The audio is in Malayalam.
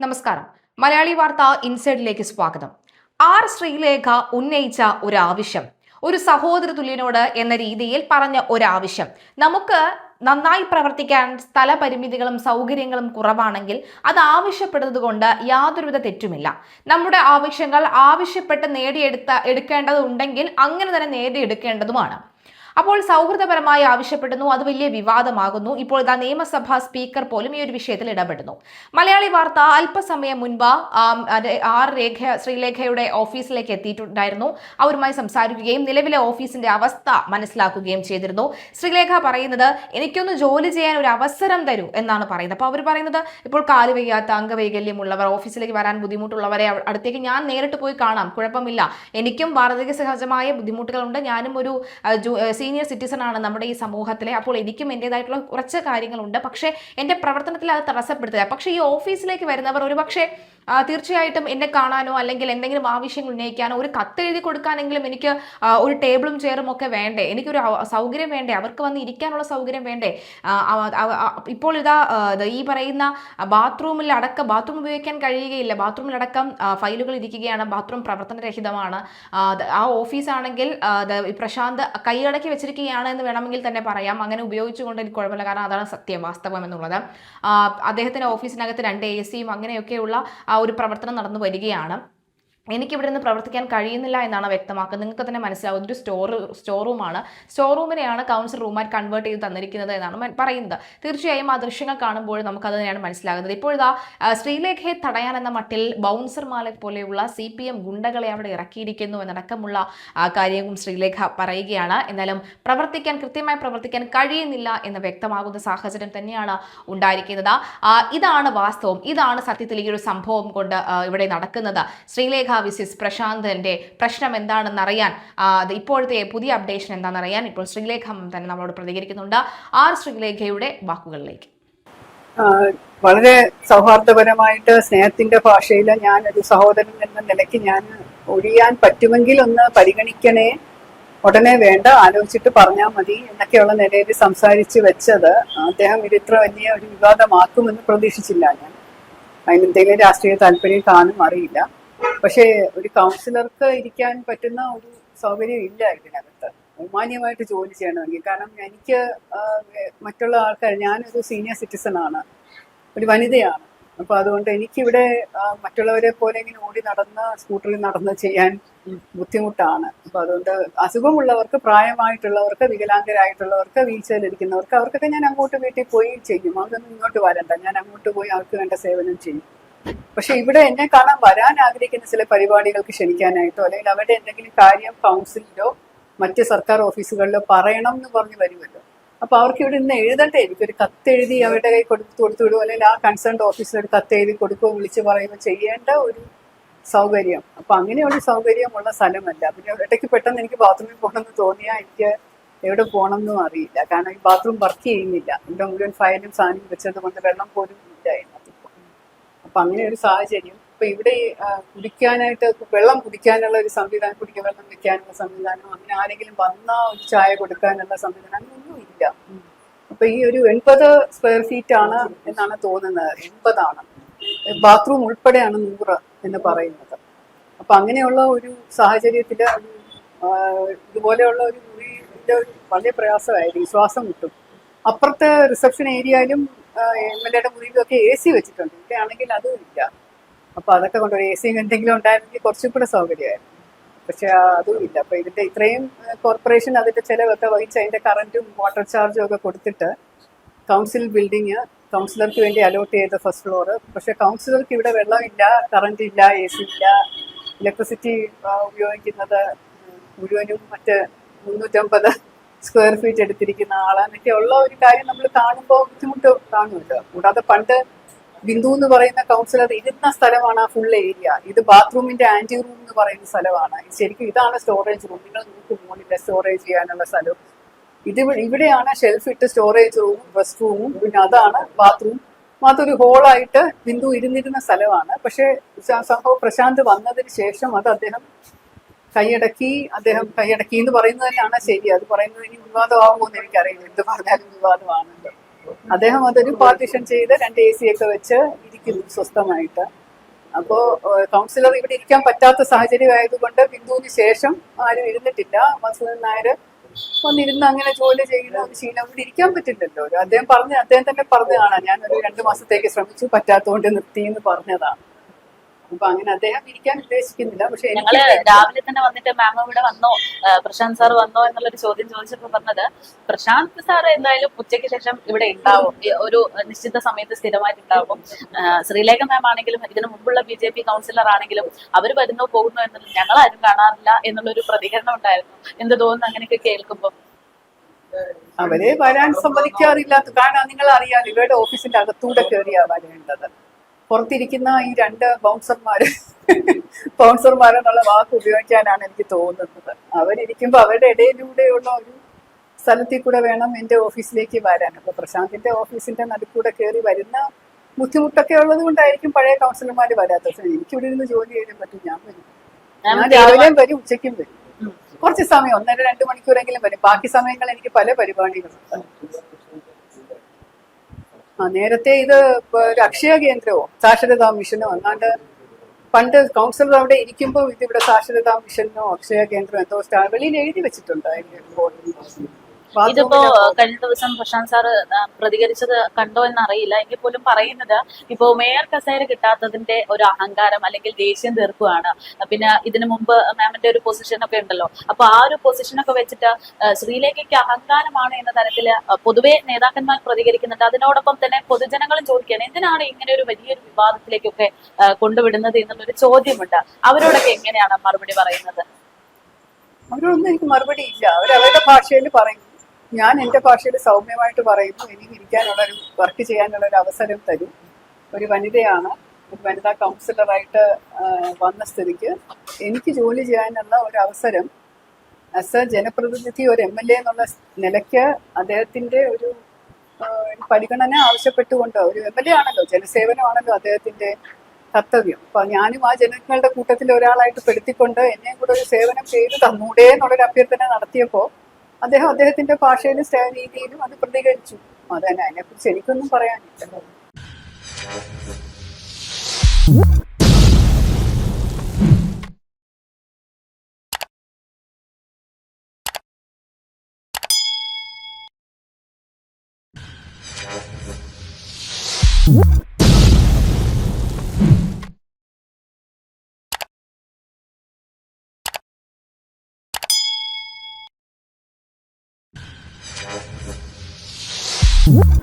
നമസ്കാരം. മലയാളി വാർത്ത ഇൻസൈഡിലേക്ക് സ്വാഗതം. ശ്രീലേഖ ഉന്നയിച്ച ഒരു ആവശ്യം, ഒരു സഹോദര തുല്യനോട് എന്ന രീതിയിൽ പറഞ്ഞ ഒരാവശ്യം, നമുക്ക് നന്നായി പ്രവർത്തിക്കാൻ സ്ഥലപരിമിതികളും സൗകര്യങ്ങളും കുറവാണെങ്കിൽ അത് ആവശ്യപ്പെടുന്നത് കൊണ്ട് യാതൊരുവിധ തെറ്റുമില്ല. നമ്മുടെ ആവശ്യങ്ങൾ ആവശ്യപ്പെട്ട് എടുക്കേണ്ടതുണ്ടെങ്കിൽ അങ്ങനെ തന്നെ നേടിയെടുക്കേണ്ടതുമാണ്. അപ്പോൾ സൗഹൃദപരമായി ആവശ്യപ്പെടുന്നു, അത് വലിയ വിവാദമാകുന്നു. ഇപ്പോൾ ഇതാ നിയമസഭാ സ്പീക്കർ പോലും ഈ ഒരു വിഷയത്തിൽ ഇടപെടുന്നു. മലയാളി വാർത്ത അല്പസമയം മുൻപ് ശ്രീലേഖയുടെ ഓഫീസിലേക്ക് എത്തിയിട്ടുണ്ടായിരുന്നു. അവരുമായി സംസാരിക്കുകയും നിലവിലെ ഓഫീസിന്റെ അവസ്ഥ മനസ്സിലാക്കുകയും ചെയ്തിരുന്നു. ശ്രീലേഖ പറയുന്നത്, എനിക്കൊന്ന് ജോലി ചെയ്യാൻ ഒരു അവസരം തരൂ എന്നാണ് പറയുന്നത്. അപ്പോൾ അവർ പറയുന്നത്, ഇപ്പോൾ കാലുവയ്യാത്ത അംഗവൈകല്യമുള്ളവർ, ഓഫീസിലേക്ക് വരാൻ ബുദ്ധിമുട്ടുള്ളവരെ അടുത്തേക്ക് ഞാൻ നേരിട്ട് പോയി കാണാം, കുഴപ്പമില്ല. എനിക്കും വാർദ്ധക്യ സഹജമായ ബുദ്ധിമുട്ടുകളുണ്ട്, ഞാനും ഒരു സീനിയർ സിറ്റിസൺ ആണ് നമ്മുടെ ഈ സമൂഹത്തിലെ. അപ്പോൾ എനിക്കും എൻ്റെതായിട്ടുള്ള കുറച്ച് കാര്യങ്ങളുണ്ട്, പക്ഷേ എൻ്റെ പ്രവർത്തനത്തിൽ അത് തടസ്സപ്പെടുത്തുക. പക്ഷേ ഈ ഓഫീസിലേക്ക് വരുന്നവർ ഒരു പക്ഷേ തീർച്ചയായിട്ടും എന്നെ കാണാനോ അല്ലെങ്കിൽ എന്തെങ്കിലും ആവശ്യങ്ങൾ ഉന്നയിക്കാനോ ഒരു കത്ത് എഴുതി കൊടുക്കാനെങ്കിലും എനിക്ക് ഒരു ടേബിളും ചെയറും ഒക്കെ വേണ്ടേ, എനിക്കൊരു സൗകര്യം വേണ്ടേ, അവർക്ക് വന്ന് ഇരിക്കാനുള്ള സൗകര്യം വേണ്ടേ. ഇപ്പോൾ ഈ പറയുന്ന ബാത്റൂം ഉപയോഗിക്കാൻ കഴിയുകയില്ല, ബാത്റൂമിലടക്കം ഫയലുകൾ ഇരിക്കുകയാണ്, ബാത്റൂം പ്രവർത്തനരഹിതമാണ്. ആ ഓഫീസാണെങ്കിൽ പ്രശാന്ത് കൈയടക്കി വെച്ചിരിക്കുകയാണ് എന്ന് വേണമെങ്കിൽ തന്നെ പറയാം. അങ്ങനെ ഉപയോഗിച്ചുകൊണ്ട് എനിക്ക് കുഴപ്പമില്ല, കാരണം അതാണ് സത്യം, വാസ്തവം എന്നുള്ളത്. അദ്ദേഹത്തിൻ്റെ ഓഫീസിനകത്ത് 2 AC അങ്ങനെയൊക്കെയുള്ള ഒരു പ്രവർത്തനം നടന്നു വരികയാണ്. എനിക്കിവിടെ നിന്ന് പ്രവർത്തിക്കാൻ കഴിയുന്നില്ല എന്നാണ് വ്യക്തമാക്കുന്നത്. നിങ്ങൾക്ക് തന്നെ മനസ്സിലാവും, ഒരു സ്റ്റോർ റൂമാണ്. സ്റ്റോർ റൂമിനെയാണ് കൗൺസിൽ റൂമായിട്ട് കൺവേർട്ട് ചെയ്ത് തന്നിരിക്കുന്നത് എന്നാണ് പറയുന്നത്. തീർച്ചയായും ആ ദൃശ്യങ്ങൾ കാണുമ്പോൾ നമുക്കത് തന്നെയാണ് മനസ്സിലാകുന്നത്. ഇപ്പോഴിതാ ശ്രീലേഖയെ തടയാൻ എന്ന മട്ടിൽ ബൗൺസർമാരെ പോലെയുള്ള CPM ഗുണ്ടകളെ അവിടെ ഇറക്കിയിരിക്കുന്നു എന്നടക്കമുള്ള കാര്യവും ശ്രീലേഖ പറയുകയാണ്. എന്നാലും കൃത്യമായി പ്രവർത്തിക്കാൻ കഴിയുന്നില്ല എന്ന് വ്യക്തമാകുന്ന സാഹചര്യം തന്നെയാണ് ഉണ്ടായിരിക്കുന്നത്. ഇതാണ് വാസ്തവം, ഇതാണ് സത്യത്തിൽ ഈ ഒരു സംഭവം കൊണ്ട് ഇവിടെ നടക്കുന്നത്. ശ്രീലേഖ വിസിസ് പ്രശാന്തന്റെ പ്രശ്നം എന്താണെന്ന് അറിയാൻ, ഇപ്പോഴത്തെ പുതിയ അപ്ഡേഷൻ എന്താണെന്ന് അറിയാൻ ഇപ്പോൾ ശ്രീലേഖ തന്നെ നമ്മളോട് പ്രതികരിക്കുന്നുണ്ട്. ശ്രീലേഖയുടെ വാക്കുകളിലേക്ക്. വളരെ സൗഹാർദ്ദപരമായിട്ട് സ്നേഹത്തിന്റെ ഭാഷയിൽ ഞാനൊരു സഹോദരൻ എന്ന നിലയ്ക്ക് ഞാൻ ഒഴിയാൻ പറ്റുമെങ്കിൽ ഒന്ന് പരിഗണിക്കണേ, ഉടനെ വേണ്ട, ആലോചിച്ചിട്ട് പറഞ്ഞാൽ മതി എന്നൊക്കെയുള്ള നിലയിൽ സംസാരിച്ച് വെച്ചത് അദ്ദേഹം ഇത് ഇത്ര വലിയ ഒരു വിവാദമാക്കുമെന്ന് പ്രതീക്ഷിച്ചില്ല. ഞാൻ അതിനെന്തെങ്കിലും രാഷ്ട്രീയ താല്പര്യം കാണും, അറിയില്ല. പക്ഷേ ഒരു കൗൺസിലർക്ക് ഇരിക്കാൻ പറ്റുന്ന ഒരു സൗകര്യം ഇല്ല ഇതിനകത്ത്, മാന്യമായിട്ട് ജോലി ചെയ്യണമെങ്കിൽ. കാരണം എനിക്ക് മറ്റുള്ള ആൾക്കാർ, ഞാനൊരു സീനിയർ സിറ്റിസൺ ആണ്, ഒരു വനിതയാണ്. അപ്പോൾ അതുകൊണ്ട് എനിക്കിവിടെ മറ്റുള്ളവരെ പോലെ ഇങ്ങനെ ഓടി സ്കൂട്ടറിൽ നടന്ന് ചെയ്യാൻ ബുദ്ധിമുട്ടാണ്. അപ്പോൾ അതുകൊണ്ട് അസുഖമുള്ളവർക്ക്, പ്രായമായിട്ടുള്ളവർക്ക്, വികലാംഗരായിട്ടുള്ളവർക്ക്, വീൽചെയറിലിരിക്കുന്നവർക്ക്, അവർക്കൊക്കെ ഞാൻ അങ്ങോട്ട് വീട്ടിൽ പോയി ചെയ്യും. അതൊന്നും ഇങ്ങോട്ട് വരണ്ട, ഞാൻ അങ്ങോട്ട് പോയി അവർക്ക് വേണ്ട സേവനം ചെയ്യും. പക്ഷെ ഇവിടെ എന്നെ കാണാൻ വരാൻ ആഗ്രഹിക്കുന്ന ചില പരിപാടികൾക്ക് ക്ഷണിക്കാനായിട്ടോ അല്ലെങ്കിൽ അവരുടെ എന്തെങ്കിലും കാര്യം കൗൺസിലിലോ മറ്റ് സർക്കാർ ഓഫീസുകളിലോ പറയണം എന്ന് പറഞ്ഞ് വരുമല്ലോ. അപ്പൊ അവർക്ക് ഇവിടെ ഇന്ന് എഴുതണ്ടേ, എനിക്കൊരു കത്തെഴുതി അവരുടെ കൈ കൊടുത്തു വിടുമോ, അല്ലെങ്കിൽ ആ കൺസേൺഡ് ഓഫീസിൽ ഒരു കത്തെഴുതി കൊടുക്കുകയോ വിളിച്ച് പറയുമ്പോൾ ചെയ്യേണ്ട ഒരു സൗകര്യം. അപ്പൊ അങ്ങനെയുള്ള സൗകര്യമുള്ള സ്ഥലമല്ല. പിന്നെ ഇടയ്ക്ക് പെട്ടെന്ന് എനിക്ക് ബാത്റൂമിൽ പോകണമെന്ന് തോന്നിയാൽ എനിക്ക് എവിടെ പോകണമെന്നും അറിയില്ല. കാരണം ഈ ബാത്റൂം വർക്ക് ചെയ്യുന്നില്ല, ഇവിടെ മുഴുവൻ ഫയലും സാധനം വെച്ചത് കൊണ്ട് വെള്ളം പോലും ഇല്ല. അപ്പൊ അങ്ങനെ ഒരു സാഹചര്യം. ഇപ്പൊ ഇവിടെ കുടിക്കാനായിട്ട് വെള്ളം കുടിക്കാനുള്ള ഒരു സംവിധാനം, വെള്ളം വെക്കാനുള്ള സംവിധാനം, അങ്ങനെ ആരെങ്കിലും വന്നാ ഒരു ചായ കൊടുക്കാനുള്ള സംവിധാനം, അങ്ങനെയൊന്നും ഇല്ല. അപ്പൊ ഈ ഒരു 80 സ്ക്വയർ ഫീറ്റ് ആണ് എന്നാണ് തോന്നുന്നത്, 80 ആണ്. ബാത്റൂം ഉൾപ്പെടെയാണ് 100 എന്ന് പറയുന്നത്. അപ്പൊ അങ്ങനെയുള്ള ഒരു സാഹചര്യത്തില് ഇതുപോലെയുള്ള ഒരു മുറിയുടെ വളരെ പ്രയാസമായിരിക്കും, ശ്വാസം മുട്ടും. അപ്പുറത്തെ റിസപ്ഷൻ ഏരിയയിലും MLA യുടെ മുറിയിലൊക്കെ AC വെച്ചിട്ടുണ്ട്, ഇവിടെ ആണെങ്കിൽ അതും ഇല്ല. അപ്പൊ അതൊക്കെ കൊണ്ട് AC എന്തെങ്കിലും ഉണ്ടായിരുന്നെങ്കിൽ കുറച്ചും കൂടെ സൗകര്യമായിരുന്നു. പക്ഷെ അതും ഇല്ല. അപ്പൊ ഇതിന്റെ ഇത്രയും കോർപ്പറേഷൻ അതിന്റെ ചിലവൊക്കെ വഹിച്ച് അതിന്റെ കറന്റും വാട്ടർ ചാർജും ഒക്കെ കൊടുത്തിട്ട് കൗൺസിൽ ബിൽഡിങ് കൗൺസിലർക്ക് വേണ്ടി അലോട്ട് ചെയ്ത ഫസ്റ്റ് ഫ്ലോർ. പക്ഷെ കൗൺസിലർക്ക് ഇവിടെ വെള്ളമില്ല, കറണ്ട് ഇല്ല, AC ഇല്ല, ഇലക്ട്രിസിറ്റി ഉപയോഗിക്കുന്നത് മുഴുവനും 350 സ്ക്വയർ ഫീറ്റ് എടുത്തിരിക്കുന്ന ആളെന്നൊക്കെ ഉള്ള ഒരു കാര്യം നമ്മൾ കാണുമ്പോൾ ബുദ്ധിമുട്ട് കാണുമല്ലോ. കൂടാതെ പണ്ട് ബിന്ദു എന്ന് പറയുന്ന കൗൺസിലർ ഇരുന്ന സ്ഥലമാണ് ആ ഫുൾ ഏരിയ. ഇത് ബാത്റൂമിന്റെ ആന്റി റൂം എന്ന് പറയുന്ന സ്ഥലമാണ്. ശരിക്കും ഇതാണ് സ്റ്റോറേജ് റൂം. നിങ്ങൾ നോക്കുന്നില്ല, സ്റ്റോറേജ് ചെയ്യാനുള്ള സ്ഥലം ഇവിടെയാണ്. ഷെൽഫ് ഇട്ട് സ്റ്റോറേജ് റൂമും റെസ്റ്റ് റൂമും, പിന്നെ അതാണ് ബാത്റൂം. അതൊരു ഹോളായിട്ട് ബിന്ദു ഇരുന്നിരുന്ന സ്ഥലമാണ്. പക്ഷെ സംഭവം പ്രശാന്ത് വന്നതിന് ശേഷം അത് അദ്ദേഹം കൈയടക്കി എന്ന് പറയുന്നത് തന്നെയാണ് ശരി. അത് പറയുന്നത് ഇനി വിവാദമാകുമോ എന്ന് എനിക്കറിയില്ല, എന്ത് പറഞ്ഞാലും വിവാദമാണല്ലോ. അദ്ദേഹം അതൊരു പാർട്ടീഷൻ ചെയ്ത് 2 AC ഒക്കെ വെച്ച് ഇരിക്കുന്നു സ്വസ്ഥമായിട്ട്. അപ്പോ കൗൺസിലർ ഇവിടെ ഇരിക്കാൻ പറ്റാത്ത സാഹചര്യം ആയതുകൊണ്ട് ബിന്ദുവിന് ശേഷം ആരും ഇരുന്നിട്ടില്ല. മസൂദൻ നായർ വന്നിരുന്ന് അങ്ങനെ ജോലി ചെയ്യുന്ന ഒരു ശീലം ഇവിടെ ഇരിക്കാൻ പറ്റില്ലല്ലോ. അദ്ദേഹം തന്നെ പറഞ്ഞതാണ്, ഞാൻ ഒരു 2 മാസത്തേക്ക് ശ്രമിച്ചു, പറ്റാത്തതുകൊണ്ട് നിർത്തി എന്ന് പറഞ്ഞതാണ്. അപ്പൊ അങ്ങനെ അദ്ദേഹം ഇരിക്കാൻ ഉദ്ദേശിക്കുന്നില്ല. പക്ഷെ ഞങ്ങള് രാവിലെ തന്നെ വന്നിട്ട് മാം ഇവിടെ വന്നോ, പ്രശാന്ത് സാർ വന്നോ എന്നുള്ളൊരു ചോദ്യം ചോദിച്ചപ്പോ പറഞ്ഞത് പ്രശാന്ത് സാർ എന്തായാലും ഉച്ചയ്ക്ക് ശേഷം ഇവിടെ ഉണ്ടാവും, ഒരു നിശ്ചിത സമയത്ത് സ്ഥിരമായിട്ട് ഉണ്ടാവും. ശ്രീലേഖ മാം ആണെങ്കിലും ഇതിനു മുമ്പുള്ള BJP കൗൺസിലർ ആണെങ്കിലും അവർ വരുന്നോ പോകുന്നോ എന്നുള്ളത് ഞങ്ങൾ ആരും കാണാറില്ല എന്നുള്ളൊരു പ്രതികരണം ഉണ്ടായിരുന്നു. എന്ത് തോന്നുന്നു അങ്ങനെയൊക്കെ കേൾക്കുമ്പോൾ? അവരെ വരാൻ സമ്മതിക്കാറില്ലാത്ത കാരണം നിങ്ങൾ അറിയാം, ഇവരുടെ ഓഫീസിന്റെ അകത്തൂടെ കയറിയാ വരേണ്ടത്. പുറത്തിരിക്കുന്ന ഈ 2 ബൗൺസർമാരെന്നുള്ള വാക്ക് ഉപയോഗിക്കാനാണ് എനിക്ക് തോന്നുന്നത്. അവരിയ്ക്കുമ്പോൾ അവരുടെ ഇടയിലൂടെയുള്ള ഒരു സ്ഥലത്തിൽ കൂടെ വേണം എൻ്റെ ഓഫീസിലേക്ക് വരാൻ. അപ്പൊ പ്രശാന്തിന്റെ ഓഫീസിന്റെ നടുക്കൂടെ കയറി വരുന്ന ബുദ്ധിമുട്ടൊക്കെ ഉള്ളത് കൊണ്ടായിരിക്കും പഴയ കൗൺസിലർമാർ വരാത്തത്. എനിക്കിവിടെ ഇരുന്ന് ജോലി ചെയ്യാൻ പറ്റും, ഞാൻ വരും. ഞാൻ രാവിലെയും വരും, ഉച്ചയ്ക്കും വരും. കുറച്ച് സമയം 1.5-2 മണിക്കൂറെങ്കിലും വരും. ബാക്കി സമയങ്ങൾ എനിക്ക് പല പരിപാടികളുണ്ട്. നേരത്തെ ഇത് ഒരു അക്ഷയ കേന്ദ്രമോ സാക്ഷരതാ മിഷനോ എന്നാണ്ട് പണ്ട് കൗൺസിലർ അവിടെ ഇരിക്കുമ്പോൾ ഇതിവിടെ സാക്ഷരതാ മിഷനോ അക്ഷയ കേന്ദ്രമോ എന്തോ വെളിയിൽ എഴുതി വെച്ചിട്ടുണ്ട് അതിന്റെ ബോർഡിൽ. ഇതിപ്പോ കഴിഞ്ഞ ദിവസം പ്രശാന്ത് സാറ് പ്രതികരിച്ചത് കണ്ടോ എന്നറിയില്ല, എങ്കിൽ പോലും പറയുന്നത് ഇപ്പോ മേയർ കസേര കിട്ടാത്തതിന്റെ ഒരു അഹങ്കാരം അല്ലെങ്കിൽ ദേഷ്യം തീർക്കുകയാണ്. പിന്നെ ഇതിനു മുമ്പ് മാമിന്റെ ഒരു പൊസിഷൻ ഒക്കെ ഉണ്ടല്ലോ, അപ്പൊ ആ ഒരു പൊസിഷനൊക്കെ വെച്ചിട്ട് ശ്രീലേഖയ്ക്ക് അഹങ്കാരമാണ് എന്ന തരത്തില് പൊതുവെ നേതാക്കന്മാർ പ്രതികരിക്കുന്നുണ്ട്. അതിനോടൊപ്പം തന്നെ പൊതുജനങ്ങളും ചോദിക്കുകയാണ്, എന്തിനാണ് ഇങ്ങനെ ഒരു വലിയൊരു വിവാദത്തിലേക്കൊക്കെ കൊണ്ടുവിടുന്നത് എന്നുള്ളൊരു ചോദ്യമുണ്ട്. അവരോടൊക്കെ എങ്ങനെയാണ് മറുപടി പറയുന്നത്? അവരോടൊന്നും എനിക്ക് മറുപടി ഇല്ല. അവരവരുടെ ഭാഷയിൽ പറയും, ഞാൻ എൻ്റെ ഭാഷയിൽ സൗമ്യമായിട്ട് പറയുന്നു. എനിക്ക് ഇരിക്കാനുള്ളൊരു വർക്ക് ചെയ്യാനുള്ള ഒരു അവസരം തരും. ഒരു വനിതയാണ്, ഒരു വനിതാ കൗൺസിലറായിട്ട് വന്ന സ്ഥിതിക്ക് എനിക്ക് ജോലി ചെയ്യാനുള്ള ഒരു അവസരം ആസ് എ ജനപ്രതിനിധി, ഒരു MLA എന്നുള്ള നിലയ്ക്ക് അദ്ദേഹത്തിൻ്റെ ഒരു പരിഗണന ആവശ്യപ്പെട്ടുകൊണ്ട്, ഒരു MLA ആണല്ലോ, ജനസേവനമാണല്ലോ അദ്ദേഹത്തിൻ്റെ കർത്തവ്യം. അപ്പൊ ഞാനും ആ ജനങ്ങളുടെ കൂട്ടത്തിൽ ഒരാളായിട്ട് പെടുത്തിക്കൊണ്ട് എന്നെയും കൂടെ ഒരു സേവനം ചെയ്ത് തന്നൂടെ എന്നുള്ളൊരു അഭ്യർത്ഥന നടത്തിയപ്പോ അദ്ദേഹത്തിന്റെ ഭാഷയിലും രീതിയിലും അത് പ്രതികരിച്ചു. അതന്നെ, അതിനെക്കുറിച്ച് എനിക്കൊന്നും പറയാനില്ല. What?